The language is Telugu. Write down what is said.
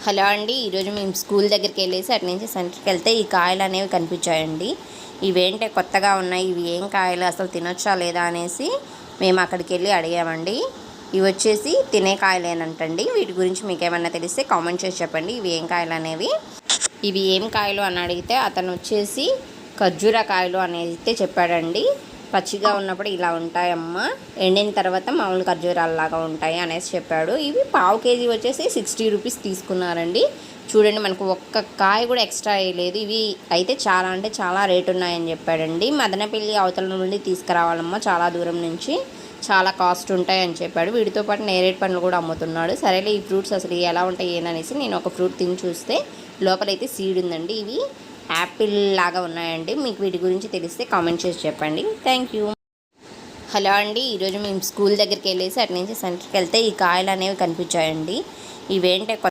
హలో అండి. ఈరోజు మేము స్కూల్ దగ్గరికి వెళ్ళేసి అటు నుంచి సెంటర్కి వెళ్తే ఈ కాయలు అనేవి కనిపించాయండి. ఇవేంటే కొత్తగా ఉన్నాయి, ఇవి ఏం కాయలు, అసలు తినొచ్చా లేదా అనేసి మేము అక్కడికి వెళ్ళి అడిగామండి. ఇవి వచ్చేసి తినే కాయలేనంటండి. వీటి గురించి మీకు ఏమన్నా తెలిస్తే కామెంట్ చేసి చెప్పండి. ఇవి ఏం కాయలు అనేవి, ఇవి ఏం కాయలు అని అడిగితే అతను వచ్చేసి ఖర్జూర కాయలు అనేది చెప్పాడండి. పచ్చిగా ఉన్నప్పుడు ఇలా ఉంటాయమ్మా, ఎండిన తర్వాత మామూలు ఖర్జూరాలలాగా ఉంటాయి అనేసి చెప్పాడు. ఇవి పావు కేజీ వచ్చేసి 60 రూపీస్ తీసుకున్నారండి. చూడండి, మనకు ఒక్క కాయ కూడా ఎక్స్ట్రా వేయలేదు. ఇవి అయితే చాలా అంటే చాలా రేటు ఉన్నాయని చెప్పాడండి. మదనపల్లి అవతల నుండి తీసుకురావాలమ్మా, చాలా దూరం నుంచి, చాలా కాస్ట్ ఉంటాయని చెప్పాడు. వీటితో పాటు నేరేడు పండ్లు కూడా అమ్ముతున్నాడు. సరేలే, ఈ ఫ్రూట్స్ అసలు ఎలా ఉంటాయి ఏంటనేసి నేను ఒక ఫ్రూట్ తిని చూస్తే లోపలైతే సీడ్ ఉందండి. ఇవి యాపిల్ లాగా ఉన్నాయండి. మీకు వీటి గురించి తెలిస్తే కామెంట్ చేసి చెప్పండి. Thank you. హలో అండి. ఈరోజు మేము స్కూల్ దగ్గరికి వెళ్ళేసి అటు నుంచి సెంటర్కి వెళ్తే ఈ కాయలు అనేవి కనిపించాయండి. ఇవేంటే